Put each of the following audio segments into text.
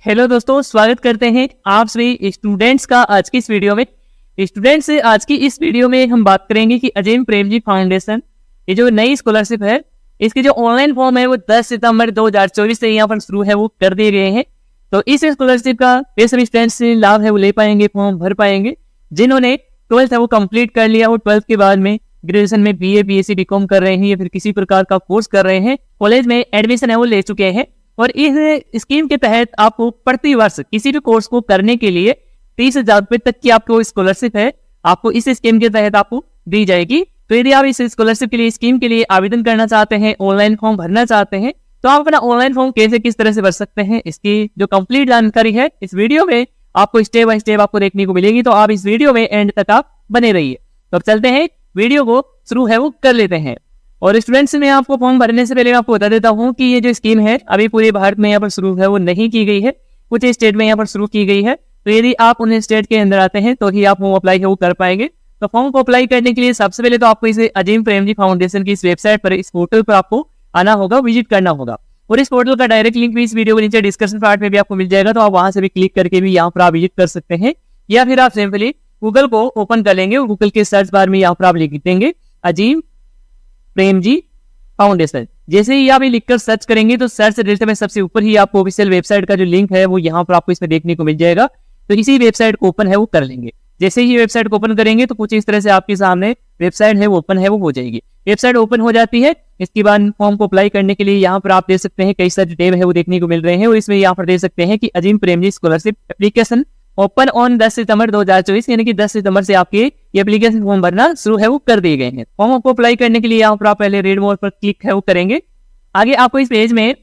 Hello दोस्तों, स्वागत करते हैं आप सभी स्टूडेंट्स का आज की इस वीडियो में। स्टूडेंट्स आज की इस वीडियो में हम बात करेंगे कि अजीम प्रेमजी फाउंडेशन ये जो नई स्कॉलरशिप है, इसके जो ऑनलाइन फॉर्म है वो 10 सितंबर 2024 से यहाँ पर शुरू है, वो कर दिए गए हैं। तो इस स्कॉलरशिप का ये सभी स्टूडेंट्स लाभ है वो ले पाएंगे, फॉर्म भर पाएंगे। जिन्होंने 12th है वो कंप्लीट कर लिया और 12th के बाद में ग्रेजुएशन में BA BSc BCom कर रहे हैं या फिर किसी प्रकार का कोर्स कर रहे हैं, कॉलेज में एडमिशन है वो ले चुके हैं। और इस स्कीम के तहत आपको प्रति वर्ष किसी भी कोर्स को करने के लिए 30,000 रुपए तक की आपको स्कॉलरशिप है, आपको इस स्कीम के तहत आपको दी जाएगी। तो यदि आप इस स्कॉलरशिप के लिए, स्कीम के लिए आवेदन करना चाहते हैं, ऑनलाइन फॉर्म भरना चाहते हैं, तो आप अपना ऑनलाइन फॉर्म कैसे, किस तरह से भर सकते हैं, इसकी जो कंप्लीट जानकारी है इस वीडियो में आपको स्टेप बाय स्टेप आपको देखने को मिलेगी। तो आप इस वीडियो में एंड तक आप बने रहिए। तो अब चलते हैं, वीडियो को शुरू है वो कर लेते हैं। और स्टूडेंट्स में आपको फॉर्म भरने से पहले मैं आपको बता देता हूँ कि ये जो स्कीम है अभी पूरे भारत में यहाँ पर शुरू है वो नहीं की गई है, कुछ स्टेट में यहाँ पर शुरू की गई है। तो यदि आप उन स्टेट के अंदर आते हैं तो ही आप वो अप्लाई है वो कर पाएंगे। तो फॉर्म को अप्लाई करने के लिए सबसे पहले तो आपको इसे अजीम प्रेमजी फाउंडेशन की इस वेबसाइट पर, इस पोर्टल पर आपको आना होगा, विजिट करना होगा। और इस पोर्टल का डायरेक्ट लिंक भी इस वीडियो के नीचे डिस्क्रिप्शन पार्ट में भी आपको मिल जाएगा, तो आप वहां से भी क्लिक करके भी यहाँ पर आप विजिट कर सकते हैं। या फिर आप सिंपली गूगल को ओपन कर लेंगे और गूगल के सर्च बार में यहाँ पर आप लिख देंगे अजीम प्रेमजी फाउंडेशन। जैसे ही आप ये लिखकर सर्च करेंगे तो सर्च रिजल्ट में सबसे ऊपर ही आपको ऑफिशियल वेबसाइट का जो लिंक है वो यहाँ पर आपको इसमें देखने को मिल जाएगा। तो इसी वेबसाइट को ओपन है वो कर लेंगे। जैसे ही वेबसाइट को ओपन करेंगे तो कुछ इस तरह से आपके सामने वेबसाइट है वो ओपन है वो हो जाएगी। वेबसाइट ओपन हो जाती है, इसके बाद फॉर्म को अप्लाई करने के लिए यहाँ पर आप देख सकते हैं कई सारे टैब है वो देखने को मिल रहे हैं। और इसमें यहाँ पर देख सकते हैं कि Azim Premji scholarship application open on 10 सितंबर 2024, यानी कि 10 सितंबर से आपके ये एप्लीकेशन फॉर्म भरना शुरू है वो कर दिए गए हैं। फॉर्म को अप्लाई करने के लिए यहाँ पर आप पहले रेड मोड पर क्लिक है वो करेंगे। आगे आपको इस पेज में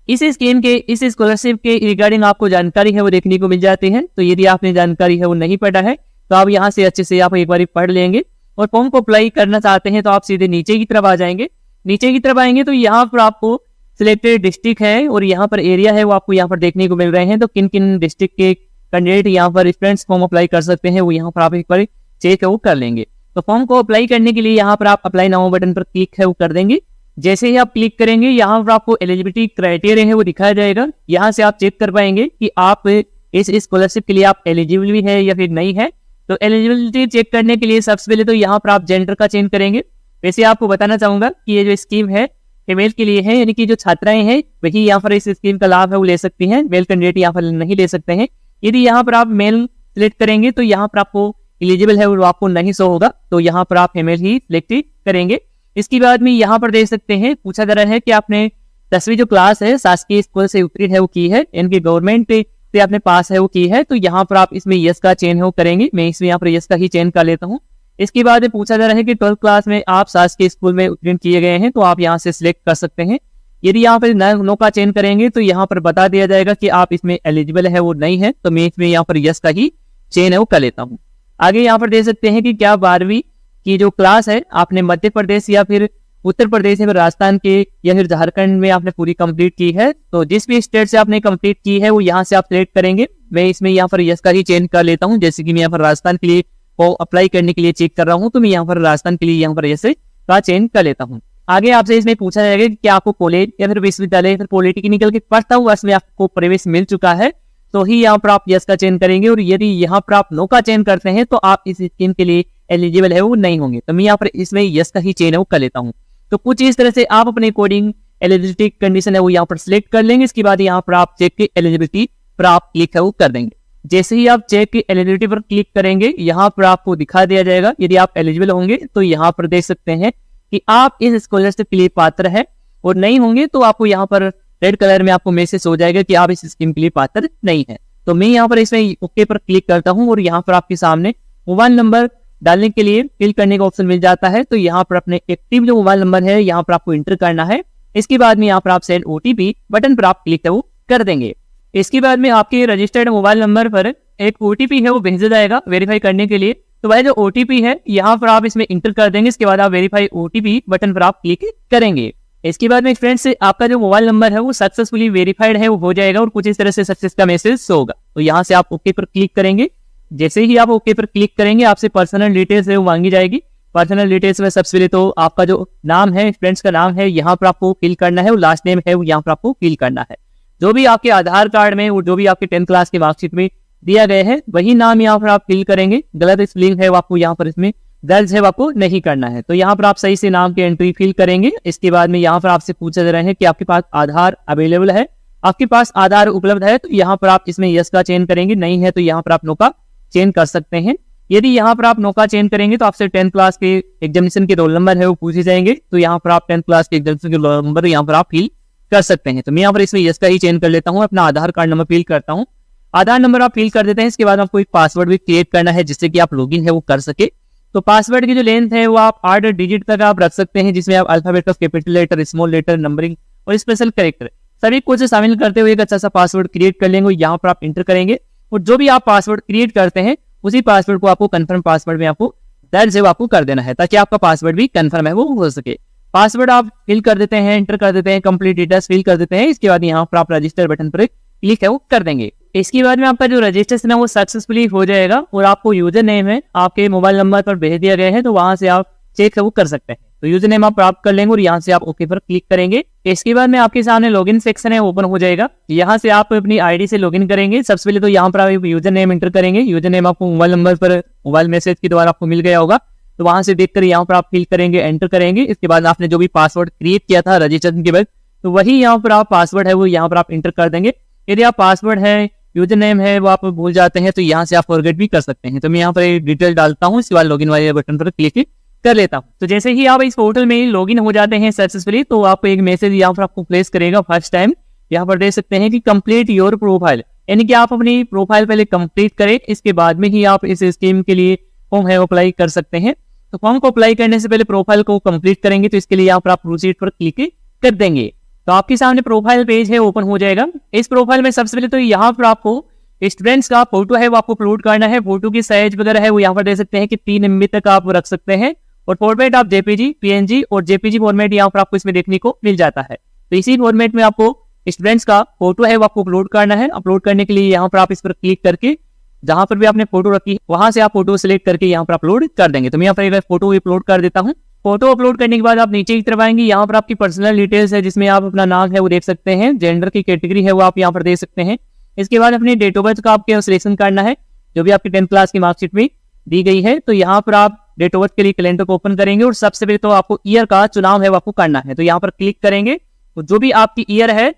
इस स्कीम के, इस स्कॉलरशिप के रिगार्डिंग आपको जानकारी है वो देखने को मिल जाती है। तो यदि आपने जानकारी है वो नहीं पढ़ा है तो आप यहाँ से अच्छे से आप एक बार पढ़ लेंगे। और फॉर्म को अप्लाई करना चाहते हैं तो आप सीधे नीचे की तरफ आ जाएंगे। नीचे की तरफ आएंगे तो यहाँ पर आपको सिलेक्टेड डिस्ट्रिक्ट है और यहाँ पर एरिया है वो आपको यहाँ पर देखने को मिल रहे हैं। तो किन किन डिस्ट्रिक्ट के कैंडिडेट यहाँ पर स्टूडेंट्स फॉर्म अप्लाई कर सकते हैं वो यहाँ पर आप एक बार चेक है वो कर लेंगे। तो फॉर्म को अप्लाई करने के लिए यहाँ पर आप अप्लाई नाउ बटन पर क्लिक है वो कर देंगे। जैसे ही आप क्लिक करेंगे यहाँ पर आपको एलिजिबिलिटी क्राइटेरिया है वो दिखाया जाएगा। यहाँ से आप चेक कर पाएंगे कि आप इस स्कॉलरशिप के लिए आप एलिजिबल भी है या फिर नहीं है। तो एलिजिबिलिटी चेक करने के लिए सबसे पहले तो यहाँ पर आप जेंडर का चेंज करेंगे। वैसे आपको बताना चाहूंगा कि ये जो स्कीम है फीमेल के लिए है, यानी कि जो छात्राएं हैं वही यहाँ पर इस स्कीम का लाभ है वो ले सकती हैं, मेल कैंडिडेट यहाँ पर नहीं ले सकते हैं। यदि यहाँ पर आप मेल सिलेक्ट करेंगे तो यहाँ पर आपको एलिजिबल है वो आपको नहीं शो होगा, तो यहाँ पर आप फीमेल ही सिलेक्ट करेंगे। इसके बाद में यहाँ पर देख सकते हैं पूछा जा रहा है कि आपने 10वीं जो क्लास है शासकीय स्कूल से उत्तीर्ण है वो की है, इनके गवर्नमेंट से आपने पास है वो की है। तो यहाँ पर आप इसमें यस का चयन है वो करेंगे। मैं इसमें यहाँ पर यस का ही चयन कर लेता हूँ। इसके बाद पूछा जा रहा है कि 12th क्लास में आप शासकीय स्कूल में उत्तीर्ण किए गए हैं, तो आप यहाँ से सिलेक्ट कर सकते हैं। यदि यहाँ पर नो का चयन करेंगे तो यहाँ पर बता दिया जाएगा कि आप इसमें एलिजिबल है वो नहीं है, तो मैं इसमें यहाँ पर यस का ही चयन है वो कर लेता हूँ। आगे यहाँ पर देख सकते हैं कि क्या 12वीं की जो क्लास है आपने मध्य प्रदेश या फिर उत्तर प्रदेश या फिर राजस्थान के या फिर झारखंड में आपने पूरी कंप्लीट की है। तो जिस भी स्टेट से आपने कंप्लीट की है वो यहाँ से आप सिलेक्ट करेंगे। मैं इसमें यहाँ पर यस का ही चयन कर लेता हूँ। जैसे कि मैं यहाँ पर राजस्थान के लिए अप्लाई करने के लिए चेक कर रहा हूँ, तो मैं यहाँ पर राजस्थान के लिए यहाँ पर यस का चयन कर लेता हूँ। आगे आपसे इसमें पूछा जाएगा कि क्या आपको कॉलेज या फिर विश्वविद्यालय या फिर पॉलिटेक्निकल के पढ़ता हुआ इसमें आपको प्रवेश मिल चुका है, तो ही यहाँ पर आप यस का चयन करेंगे। और यदि यहाँ पर आप नो का चयन करते हैं तो आप इस स्कीम के लिए एलिजिबल है वो नहीं होंगे। तो मैं यहाँ पर इसमें यस का ही चयन है वो कर लेता हूँ। तो कुछ इस तरह से आप अपने अकॉर्डिंग एलिजिबिलिटी कंडीशन है वो यहाँ पर सिलेक्ट कर लेंगे। इसके बाद यहाँ पर आप चेक की एलिजिबिलिटी पर आप क्लिक है वो कर देंगे। जैसे ही आप चेक की एलिजिबिलिटी पर क्लिक करेंगे यहाँ पर आपको दिखा दिया जाएगा यदि आप एलिजिबल होंगे तो यहाँ पर देख सकते हैं कि आप इस स्कॉलरशिप के लिए पात्र है, और नहीं होंगे तो आपको यहाँ पर रेड कलर में आपको मैसेज हो जाएगा कि आप इस स्कीम के लिए पात्र नहीं है। तो मैं यहाँ पर इसमें ओके पर क्लिक करता हूँ और यहाँ पर आपके सामने मोबाइल नंबर डालने के लिए फिल करने का ऑप्शन मिल जाता है। तो यहाँ पर अपने एक्टिव जो मोबाइल नंबर है यहाँ पर आपको इंटर करना है। इसके बाद में यहाँ पर आप सेंड OTP बटन पर आप क्लिक है वो कर देंगे। इसके बाद में आपके रजिस्टर्ड मोबाइल नंबर पर एक OTP है वो भेजा जाएगा वेरीफाई करने के लिए। तो वह जो OTP है यहाँ पर आप इसमें इंटर कर देंगे। इसके बाद आप वेरीफाई OTP बटन पर आप क्लिक करेंगे। इसके बाद में फ्रेंड्स आपका जो मोबाइल नंबर है वो सक्सेसफुली वेरीफाइड है वो हो जाएगा और कुछ इस तरह से सक्सेस का मैसेज होगा। तो यहाँ से आप ओके पर क्लिक करेंगे। जैसे ही आप ओके पर क्लिक करेंगे आपसे पर्सनल डिटेल्स है वो मांगी जाएगी। पर्सनल डिटेल्स में सबसे पहले तो आपका जो नाम है, फ्रेंड्स का नाम है यहाँ पर आपको फिल करना है और लास्ट नेम है वो यहाँ पर आपको फिल करना है। जो भी आपके आधार कार्ड में और जो भी आपके 10th क्लास की मार्कशीट में दिया गया है वही नाम यहाँ पर आप फिल करेंगे। गलत स्पेलिंग है वो आपको यहाँ पर इसमें दर्ज है, वो आपको नहीं करना है। तो यहाँ पर आप सही से नाम की एंट्री फिल करेंगे। इसके बाद में यहाँ पर आपसे पूछा जा रहा है कि आपके पास आधार अवेलेबल है, आपके पास आधार उपलब्ध है, तो यहाँ पर आप इसमें यस का चयन करेंगे, नहीं है तो यहाँ पर आप नो का चयन कर सकते हैं। यदि यहाँ पर आप नो का चयन करेंगे तो आपसे 10th क्लास के एग्जामिनेशन के रोल नंबर है वो पूछे जाएंगे, तो यहाँ पर आप 10th क्लास के एग्जामिनेशन के रोल नंबर यहाँ पर आप फिल कर सकते हैं। तो मैं यहाँ पर इसमें यस का ही चयन कर लेता हूँ, अपना आधार कार्ड नंबर फिल करता हूँ। आधार नंबर आप फिल कर देते हैं। इसके बाद आपको एक पासवर्ड भी क्रिएट करना है जिससे कि आप लॉगिन है वो कर सके। तो पासवर्ड की जो लेंथ है वो आप 8 डिजिट तक आप रख सकते हैं, जिसमें आप alphabet, capital letter, small letter, numbering और स्पेशल कैरेक्टर सभी कुछ शामिल करते हुए एक अच्छा सा पासवर्ड क्रिएट कर लेंगे। यहाँ पर आप इंटर करेंगे और जो भी आप पासवर्ड क्रिएट करते हैं उसी पासवर्ड को आपको कंफर्म पासवर्ड में आपको दर्ज है वो आपको कर देना है, ताकि आपका पासवर्ड भी कंफर्म है वो हो सके। पासवर्ड आप फिल कर देते हैं, एंटर कर देते हैं, कंप्लीट डिटेल्स फिल कर देते हैं। इसके बाद यहाँ पर आप रजिस्टर बटन पर क्लिक है वो कर देंगे। इसके बाद में आपका जो रजिस्ट्रेशन है वो सक्सेसफुली हो जाएगा और आपको यूजर नेम है आपके मोबाइल नंबर पर भेज दिया गया है, तो वहां से आप चेक है वो कर सकते हैं। तो यूजर नेम आप प्राप्त कर लेंगे और यहाँ से आप ओके पर क्लिक करेंगे। इसके बाद में आपके सामने लॉगिन सेक्शन है ओपन हो जाएगा। यहाँ से आप अपनी आईडी से लॉगिन करेंगे। सबसे पहले तो यहाँ पर आप यूजर नेम एंटर करेंगे। यूजर नेम आपको मोबाइल नंबर पर मोबाइल मैसेज के द्वारा आपको मिल गया होगा, तो वहां से देखकर यहाँ पर आप फिल करेंगे, एंटर करेंगे। इसके बाद आपने जो भी पासवर्ड क्रिएट किया था रजिस्ट्रेशन के बाद, तो वही यहाँ पर आप पासवर्ड है वो यहाँ पर आप इंटर कर देंगे। यदि आप पासवर्ड है, यूजर नेम है वो आप भूल जाते हैं तो यहाँ से आप फॉरगेट भी कर सकते हैं। तो मैं यहाँ पर डिटेल डालता हूँ, इसके बाद लॉगिन वाले बटन पर क्लिक कर लेता हूँ। तो जैसे ही आप इस पोर्टल में लॉगिन हो जाते हैं सक्सेसफुली, तो आपको एक मैसेज यहाँ पर आपको प्लेस करेगा फर्स्ट टाइम। यहाँ पर देख सकते हैं कि कंप्लीट योर प्रोफाइल, यानी कि आप अपनी प्रोफाइल पहले कंप्लीट करें, इसके बाद में ही आप इस स्कीम के लिए फॉर्म है अप्लाई कर सकते हैं। तो फॉर्म को अप्लाई करने से पहले प्रोफाइल को कंप्लीट करेंगे, तो इसके लिए यहाँ पर आप प्रोसीड पर क्लिक कर देंगे। तो आपके सामने प्रोफाइल पेज है ओपन हो जाएगा। इस प्रोफाइल में सबसे पहले तो यहाँ पर आपको स्टूडेंट्स का फोटो है वो आपको अपलोड करना है। फोटो की साइज वगैरह है वो यहाँ पर दे सकते हैं कि 3 MB तक आप रख सकते हैं, और फॉर्मेट आप जेपीजी, पीएनजी और जेपीजी फॉर्मेट यहाँ पर आपको इसमें देखने को मिल जाता है। तो इसी फॉर्मेट में आपको स्टूडेंट्स का फोटो है वो आपको अपलोड करना है। अपलोड करने के लिए यहाँ पर आप इस पर क्लिक करके जहां पर भी आपने फोटो रखी वहां से आप फोटो सिलेक्ट करके यहाँ पर अपलोड कर देंगे। तो मैं यहाँ पर एक फोटो अपलोड कर देता हूँ। फोटो अपलोड करने के बाद आप नीचे की तरफ आएंगे, यहाँ पर आपकी पर्सनल डिटेल्स है जिसमें आप अपना नाम है वो देख सकते हैं, जेंडर की कैटेगरी है वो आप यहाँ पर देख सकते हैं। इसके बाद अपनी डेट ऑफ बर्थ का आपको सिलेक्शन करना है जो भी आपकी 10th क्लास की मार्कशीट में दी गई है। तो यहाँ पर आप डेट ऑफ बर्थ के लिए कैलेंडर को ओपन करेंगे और सबसे पहले तो आपको ईयर का चुनाव है वो आपको करना है। तो यहाँ पर क्लिक करेंगे, तो जो भी आपकी ईयर है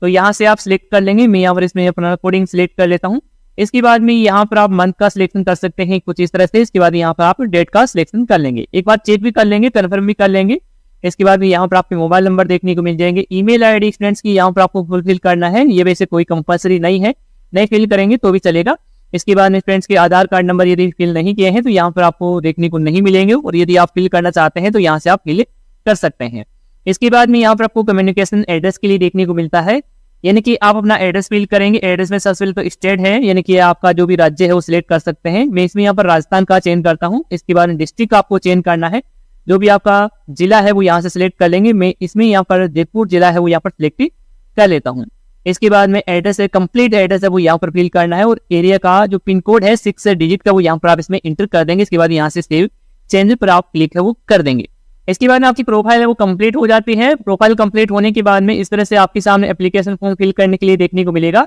तो यहाँ से आप सिलेक्ट कर लेंगे। मैं यहाँ पर इसमें अपना कोडिंग सिलेक्ट कर लेता हूँ। इसके बाद में यहाँ पर आप मंथ का सिलेक्शन कर सकते हैं कुछ इस तरह से। इसके बाद यहाँ पर आप डेट का सिलेक्शन कर लेंगे, एक बार चेक भी कर लेंगे, कन्फर्म भी कर लेंगे। इसके बाद में यहाँ पर आपके मोबाइल नंबर देखने को मिल जाएंगे। ईमेल आईडी स्टूडेंट्स की यहाँ पर आपको फुलफिल करना है, ये वैसे कोई कंपलसरी नहीं है, नहीं फिल करेंगे तो भी चलेगा। इसके बाद में फ्रेंड्स के आधार कार्ड नंबर यदि फिल नहीं किए हैं तो यहाँ पर आपको देखने को नहीं मिलेंगे, और यदि आप फिल करना चाहते हैं तो यहाँ से आप फिल कर सकते हैं। इसके बाद में यहाँ पर आपको कम्युनिकेशन एड्रेस के लिए देखने को मिलता है, यानी कि आप अपना एड्रेस फिल करेंगे। एड्रेस में सबसे पहले तो स्टेट है, यानी कि आपका जो भी राज्य है वो सिलेक्ट कर सकते हैं। मैं इसमें यहाँ पर राजस्थान का चयन करता हूँ। इसके बाद डिस्ट्रिक्ट आपको चयन करना है, जो भी आपका जिला है वो यहाँ से सिलेक्ट कर लेंगे। मैं इसमें यहाँ पर जयपुर जिला है वो यहाँ पर सिलेक्ट कर लेता हूँ। इसके बाद में एड्रेस है, कंप्लीट एड्रेस है वो यहाँ पर फिल करना है, और एरिया का जो पिन कोड है 6 डिजिट का वो यहाँ पर आप इसमें इंटर कर देंगे। इसके बाद यहाँ से सेव चेंज पर आप क्लिक है वो कर देंगे। इसके बाद में आपकी प्रोफाइल है वो कंप्लीट हो जाती है। प्रोफाइल कंप्लीट होने के बाद में इस तरह से आपके सामने एप्लीकेशन फॉर्म फिल करने के लिए देखने को मिलेगा।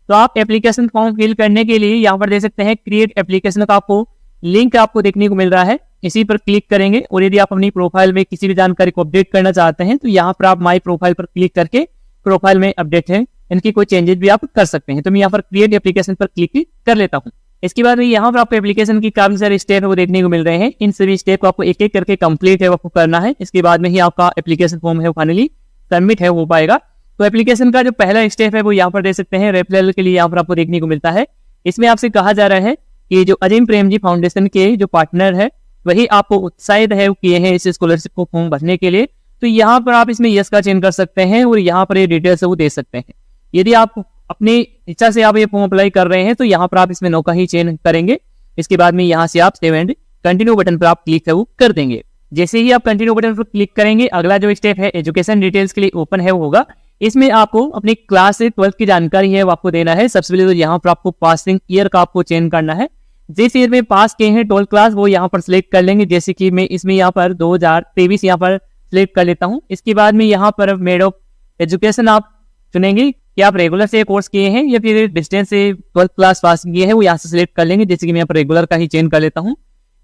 तो आप एप्लीकेशन फॉर्म फिल करने के लिए यहाँ पर देख सकते हैं क्रिएट एप्लीकेशन का आपको लिंक आपको देखने को मिल रहा है, इसी पर क्लिक करेंगे। और यदि आप अपनी प्रोफाइल में किसी भी जानकारी को अपडेट करना चाहते हैं तो यहाँ पर आप माई प्रोफाइल पर क्लिक करके प्रोफाइल में अपडेट है इनकी कोई चेंजेस भी आप कर सकते हैं। तो मैं यहाँ पर क्रिएट एप्लीकेशन पर क्लिक कर लेता हूँ। इसके बाद यहाँ पर आपको एप्लीकेशन की काफी सारे स्टेप है वो देखने को मिल रहे हैं। इन सभी स्टेप को आपको एक एक करके कंप्लीट है वो आपको करना है। इसके बाद में ही आपका एप्लीकेशन फॉर्म है वो फाइनली सबमिट है हो पाएगा। तो एप्लीकेशन का जो पहला स्टेप है वो यहाँ पर देख सकते हैं, रेफरल के लिए यहाँ पर आपको देखने को मिलता है। इसमें आपसे कहा जा रहा है कि जो अजीम प्रेमजी फाउंडेशन के जो पार्टनर है वही आपको उत्साहित है किए हैं इस स्कॉलरशिप को फॉर्म भरने के लिए। तो यहाँ पर आप इसमें यस का चयन कर सकते हैं और यहाँ पर ये डिटेल्स है वो दे सकते हैं। यदि आप अपनी इच्छा से आप ये फॉर्म अप्लाई कर रहे हैं तो यहाँ पर आप इसमें नो का ही चयन करेंगे। इसके बाद में यहाँ से आप सेव एंड कंटिन्यू बटन पर आप क्लिक है वो कर देंगे। जैसे ही आप कंटिन्यू बटन पर क्लिक करेंगे, अगला जो स्टेप है एजुकेशन डिटेल्स के लिए ओपन है वो होगा। इसमें आपको अपनी क्लास से 12th की जानकारी है वो आपको देना है। सबसे पहले तो यहाँ पर आपको पासिंग ईयर का आपको चयन करना है। जिस ईयर में पास किए हैं 12th क्लास वो यहाँ पर सिलेक्ट कर लेंगे। जैसे कि मैं इसमें यहाँ पर 2023 यहाँ पर सिलेक्ट कर लेता हूँ। इसके बाद में यहाँ पर मेड ऑफ एजुकेशन आप चुनेंगे, कि आप रेगुलर से कोर्स किए हैं या फिर डिस्टेंस से 12th क्लास पास किए हैं, वो यहाँ से सिलेक्ट कर लेंगे। जैसे कि मैं यहाँ पर रेगुलर का ही चेंज कर लेता हूँ।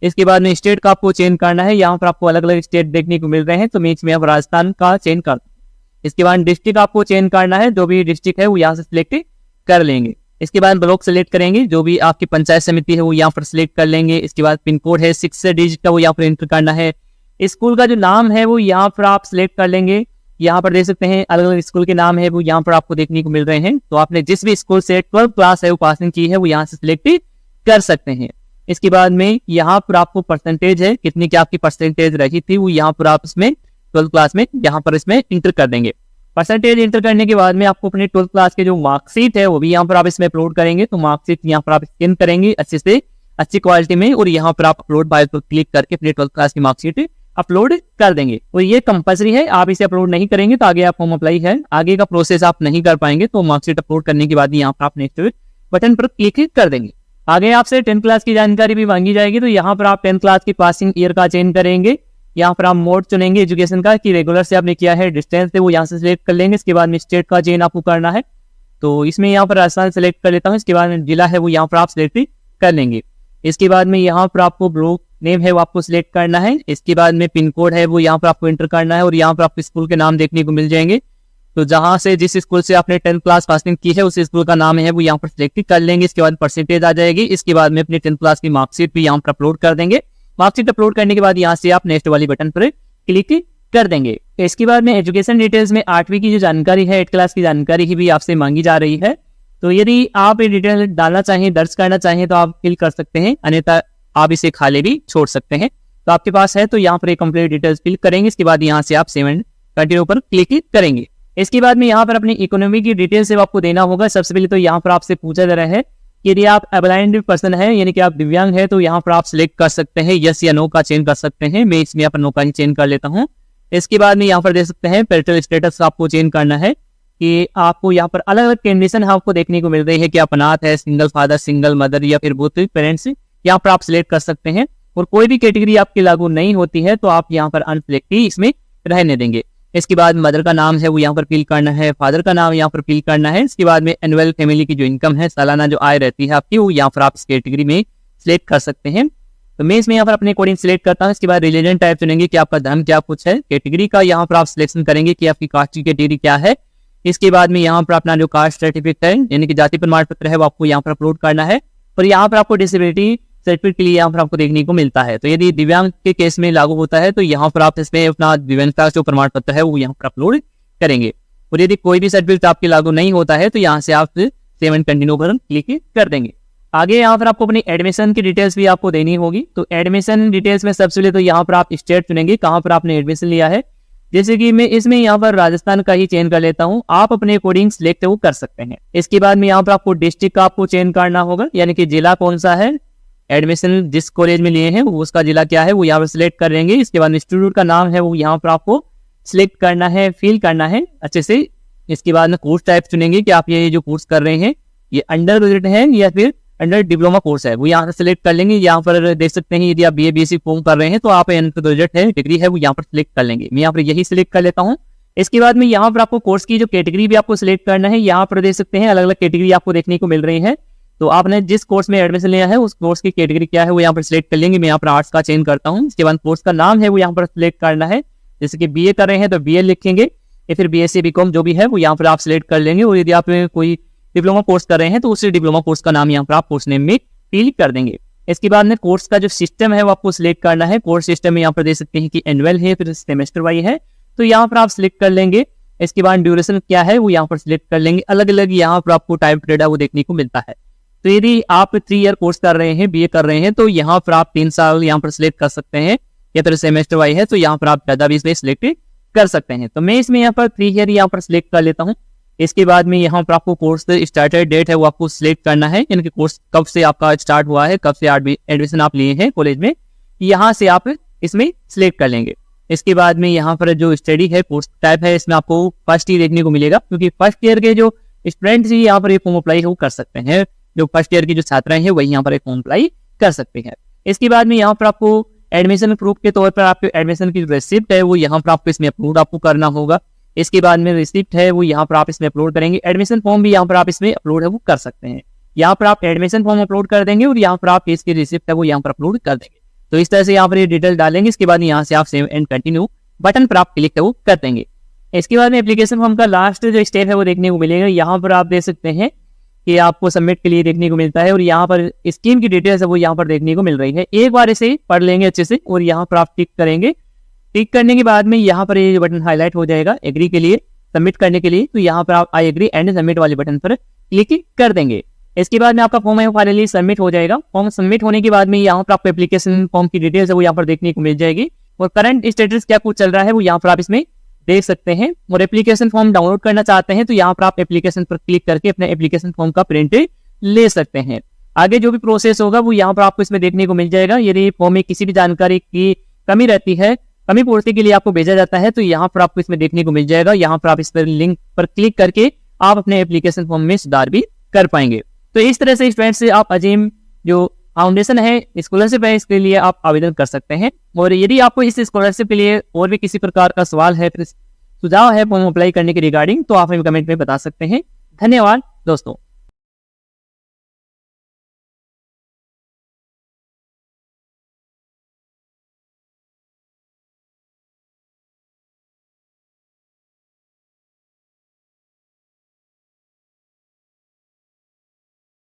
इसके बाद में स्टेट का आपको चेंज करना है। यहाँ पर आपको अलग अलग स्टेट देखने को मिल रहे हैं, तो मैं इसमें आप राजस्थान का चेंज कर। इसके बाद डिस्ट्रिक्ट आपको चेंज करना है, जो भी डिस्ट्रिक्ट है वो यहाँ से सिलेक्ट कर लेंगे। इसके बाद ब्लॉक सेलेक्ट करेंगे, जो भी आपकी पंचायत समिति है वो यहाँ पर सिलेक्ट कर लेंगे। इसके बाद पिन कोड है 6 डिजिट का, वो यहाँ पर एंटर करना है। स्कूल का जो नाम है वो यहाँ पर आप सिलेक्ट कर लेंगे। यहाँ पर देख सकते हैं अलग अलग स्कूल के नाम है वो यहाँ पर आपको देखने को मिल रहे हैं। तो आपने जिस भी स्कूल से 12th क्लास है वो पासिंग की है वो यहाँ से सिलेक्ट कर सकते हैं। इसके बाद में यहाँ पर आपको परसेंटेज है, कितनी की आपकी परसेंटेज रही थी वो यहाँ पर आप इसमें 12th क्लास में यहाँ पर इसमें इंटर कर देंगे। परसेंटेज इंटर करने के बाद में आपको अपने 12th क्लास के जो मार्कशीट है वो भी यहाँ पर आप इसमें अपलोड करेंगे। तो मार्कशीट यहाँ पर आप स्कैन करेंगे अच्छे से, अच्छी क्वालिटी में, और यहाँ पर आप अपलोड बाय पर क्लिक करके अपने 12th क्लास की मार्कशीट अपलोड कर देंगे। और ये कंपलसरी है, आप इसे अपलोड नहीं करेंगे तो आगे आप होम अप्लाई है, आगे का प्रोसेस आप नहीं कर पाएंगे। तो मार्कशीट अपलोड करने के बाद यहाँ पर आप नेक्स्ट बटन पर क्लिक कर देंगे। आगे आपसे 10th क्लास की जानकारी भी मांगी जाएगी, तो यहाँ पर आप 10th क्लास की पासिंग ईयर का चेंज करेंगे। यहाँ पर आप मोड चुनेंगे एजुकेशन का, कि रेगुलर से आपने किया है, डिस्टेंस से वो यहाँ से सिलेक्ट कर लेंगे। इसके बाद में स्टेट का चेंज आपको करना है, तो इसमें यहाँ पर राजस्थान सेलेक्ट कर लेता हूँ। इसके बाद में जिला है वो यहाँ पर आप सिलेक्ट कर लेंगे। इसके बाद में यहाँ पर आपको ब्लॉक नेम है वो आपको सिलेक्ट करना है। इसके बाद में पिन कोड है वो यहाँ पर आपको एंटर करना है, और यहाँ पर आपको स्कूल के नाम देखने को मिल जाएंगे। तो जहां से जिस स्कूल से आपने 10th क्लास पासिंग की है उस स्कूल का नाम है वो यहाँ पर सिलेक्ट कर लेंगे। इसके बाद परसेंटेज आ जाएगी। इसके बाद में अपनी 10th क्लास की मार्कशीट भी यहाँ पर अपलोड कर देंगे। मार्कशीट अपलोड करने के बाद यहाँ से आप नेक्स्ट वाली बटन पर क्लिक कर देंगे। इसके बाद में एजुकेशन डिटेल्स में 8वीं की जो जानकारी है, 8th क्लास की जानकारी ही भी आपसे मांगी जा रही है। तो यदि आप ये डिटेल डालना चाहें, दर्ज करना चाहें तो आप फिल कर सकते हैं, अन्यथा आप इसे खाली भी छोड़ सकते हैं। तो आपके पास है तो यहाँ पर कंप्लीट डिटेल्स फिल करेंगे। इसके बाद यहाँ से आप सेव एंड कंटिन्यू पर क्लिक करेंगे। इसके बाद में यहाँ पर अपनी इकोनॉमी की डिटेल्स आपको देना होगा। सबसे पहले तो यहाँ पर आपसे पूछा जा रहा है कि यदि आप ब्लाइंड पर्सन है, यानी कि आप दिव्यांग है, तो यहाँ पर आप सिलेक्ट कर सकते हैं यस या नो का चेंज कर सकते हैं। मैं इसमें यहाँ पर नो का ही चेंज कर लेता हूँ। इसके बाद में यहाँ पर देख सकते हैं पेरेंटल स्टेटस आपको चेंज करना है, कि आपको यहाँ पर अलग अलग कंडीशन आपको देखने को मिल रही है कि आप अनाथ है, सिंगल फादर, सिंगल मदर या फिर बोथ पेरेंट्स, यहाँ पर आप सिलेक्ट कर सकते हैं। और कोई भी कैटेगरी आपकी लागू नहीं होती है तो आप यहाँ पर अनसिलेक्ट ही इसमें रहने देंगे। इसके बाद मदर का नाम है वो यहाँ पर फिल करना है, फादर का नाम यहाँ पर फिल करना है। इसके बाद में एनुअल फैमिली की जो इनकम है, सालाना जो आय रहती है आपकी, वो यहाँ पर आप इस कैटेगरी में सिलेक्ट कर सकते हैं। तो मैं इसमें यहाँ पर अपने अकॉर्डिंग सिलेक्ट करता हूँ। इसके बाद रिलीजन टाइप चुनेंगे कि आपका धर्म क्या कुछ है। कैटेगरी का यहाँ पर आप सिलेक्शन करेंगे कि आपकी कास्ट की कैटेगरी क्या है। इसके बाद में यहाँ पर अपना जो कास्ट सर्टिफिकेट है, यानी कि जाति प्रमाण पत्र है, वो आपको यहाँ पर अपलोड करना है। और यहाँ पर आपको डिसेबिलिटी सर्टिफिकेट के लिए यहाँ पर आपको देखने को मिलता है। तो यदि दिव्यांग के केस में लागू होता है तो यहाँ पर आप इसमें अपना दिव्यांगता जो प्रमाण पत्र है वो यहाँ पर अपलोड करेंगे। और यदि कोई भी सर्टिफिकेट आपके लागू नहीं होता है तो यहाँ से आप सेव एंड कंटिन्यू पर क्लिक कर देंगे। आगे यहाँ पर आपको अपनी एडमिशन की डिटेल्स भी आपको देनी होगी। तो एडमिशन डिटेल्स में सबसे पहले तो यहाँ पर आप स्टेट चुनेंगे कहाँ पर आपने एडमिशन लिया है। जैसे कि मैं इसमें यहाँ पर राजस्थान का ही चेंज कर लेता हूँ, आप अपने अकॉर्डिंग सिलेक्ट वो कर सकते हैं। इसके बाद में यहाँ पर आपको डिस्ट्रिक्ट का आपको चेंज करना होगा, यानी कि जिला कौन सा है, एडमिशन जिस कॉलेज में लिए हैं उसका जिला क्या है वो यहाँ पर सिलेक्ट कर लेंगे। इसके बाद इंस्टीट्यूट का नाम है वो यहाँ पर आपको सिलेक्ट करना है, फिल करना है अच्छे से। इसके बाद में कोर्स टाइप चुनेंगे कि आप ये जो कोर्स कर रहे हैं ये अंडर ग्रेजुएट है या फिर अंडर डिप्लोमा कोर्स है, वो यहाँ से सिलेक्ट कर लेंगे। यहाँ पर देख सकते हैं यदि आप BA BSc फॉर्म कर रहे हैं तो आप अंडर ग्रेजुएट है, डिग्री है, वो यहाँ पर सिलेक्ट कर लेंगे। मैं यहाँ पर यही सिलेक्ट कर लेता हूँ। इसके बाद में यहाँ पर आपको कोर्स की जो कैटेगरी भी आपको सिलेक्ट करना है। यहाँ पर देख सकते हैं अलग अलग कैटेगरी आपको देखने को मिल रही है। तो आपने जिस कोर्स में एडमिशन लिया है उस कोर्स की कैटेगरी क्या है वो यहाँ पर सिलेक्ट कर लेंगे। मैं यहाँ पर आर्ट्स का चेंज करता हूँ। इसके बाद कोर्स का नाम है वो यहाँ पर सिलेक्ट करना है। जैसे कि BA कर रहे हैं तो BA लिखेंगे, या फिर BSc BCom जो भी है वो यहाँ पर आप सिलेक्ट कर लेंगे। और यदि आप कोई डिप्लोमा कोर्स कर रहे हैं तो उसी डिप्लोमा कोर्स का नाम यहाँ पर आप कोर्स नेम में फिल कर देंगे। इसके बाद में कोर्स का जो सिस्टम है वो आपको सिलेक्ट करना है। कोर्स सिस्टम में यहाँ पर देख सकते हैं कि एनुअल है, फिर सेमेस्टर वाइज है, तो यहाँ पर आप सिलेक्ट कर लेंगे। इसके बाद ड्यूरेशन क्या है वो यहाँ पर सिलेक्ट कर लेंगे। अलग अलग यहाँ पर आपको टाइम पीरियड है वो देखने को मिलता है। तो यदि आप 3 ईयर कोर्स कर रहे हैं, BA कर रहे हैं, तो यहाँ पर आप 3 साल यहाँ पर सिलेक्ट कर सकते हैं, या फिर सेमेस्टर वाइज है तो यहाँ पर आप ज़्यादा भी इसमें सिलेक्ट कर सकते हैं। तो मैं इसमें यहाँ पर 3 ईयर यहाँ पर सिलेक्ट कर लेता हूँ। इसके बाद में यहाँ पर आपको कोर्स स्टार्टेड डेट है वो आपको सिलेक्ट करना है, यानी कि कोर्स कब से आपका स्टार्ट हुआ है, कब से एडमिशन आप लिए हैं कॉलेज में, यहाँ से आप इसमें सिलेक्ट कर लेंगे। इसके बाद में यहाँ पर जो स्टडी है कोर्स टाइप है इसमें आपको फर्स्ट ईयर देखने को मिलेगा, क्योंकि फर्स्ट ईयर के जो स्टूडेंट्स ही यहाँ पर फॉर्म अप्लाई वो कर सकते हैं। जो फर्स्ट ईयर की जो छात्राएं हैं वही यहाँ पर फॉर्म अप्लाई कर सकते हैं। इसके बाद में यहाँ पर आपको एडमिशन प्रूफ के तौर पर आपके एडमिशन की जो रिसिप्ट है वो यहाँ पर आपको इसमें अपलोड आपको करना होगा। इसके बाद में रिसिप्ट है वो यहाँ पर आप इसमें अपलोड करेंगे। एडमिशन फॉर्म भी यहाँ पर आप इसमें अपलोड है वो कर सकते हैं। यहाँ पर आप एडमिशन फॉर्म अपलोड कर देंगे और यहाँ पर आप इसकी रिसिप्ट है वो यहाँ पर अपलोड कर देंगे। तो इस तरह से यहाँ पर ये डिटेल डालेंगे। इसके बाद यहाँ से आप सेव एंड कंटिन्यू बटन पर आप क्लिक है वो कर देंगे। इसके बाद में एप्लीकेशन फॉर्म का लास्ट जो स्टेप है वो देखने को मिलेगा। यहाँ पर आप देख सकते हैं कि आपको सबमिट के लिए देखने को मिलता है और यहाँ पर स्कीम की डिटेल्स है वो यहाँ पर देखने को मिल रही है। एक बार इसे पढ़ लेंगे अच्छे से और यहाँ पर आप टिक करेंगे। टिक करने के बाद में यहाँ पर ये बटन हाईलाइट हो जाएगा एग्री के लिए, सबमिट करने के लिए। तो यहाँ पर आप आई एग्री एंड सबमिट वाले बटन पर क्लिक कर देंगे। इसके बाद में आपका फॉर्म है फाइनली सबमिट हो जाएगा। फॉर्म सबमिट होने के बाद में यहाँ पर आपको एप्लीकेशन फॉर्म की डिटेल्स है वो यहाँ पर देखने को मिल जाएगी और करंट स्टेटस क्या कुछ चल रहा है वो यहाँ पर आप इसमें देख सकते हैं। और एप्लीकेशन फॉर्म डाउनलोड करना चाहते हैं तो यहाँ पर आप एप्लीकेशन पर क्लिक करके अपने एप्लीकेशन फॉर्म का प्रिंट ले सकते हैं। आगे जो भी प्रोसेस होगा वो यहाँ पर आपको इसमें देखने को मिल जाएगा। यदि फॉर्म में किसी भी जानकारी की कमी रहती है, कमी पूर्ति के लिए आपको भेजा जाता है तो यहाँ पर आपको इसमें देखने को मिल जाएगा। यहाँ पर आप इस पर लिंक पर क्लिक करके आप अपने एप्लीकेशन फॉर्म में सुधार भी कर पाएंगे। तो इस तरह से स्टूडेंट से आप अजीम जो फाउंडेशन है स्कॉलरशिप है इसके लिए आप आवेदन कर सकते हैं। और यदि आपको इस स्कॉलरशिप के लिए और भी किसी प्रकार का सवाल है, फिर सुझाव है फॉर्म अप्लाई करने के रिगार्डिंग, तो आप हमें कमेंट में बता सकते हैं। धन्यवाद दोस्तों।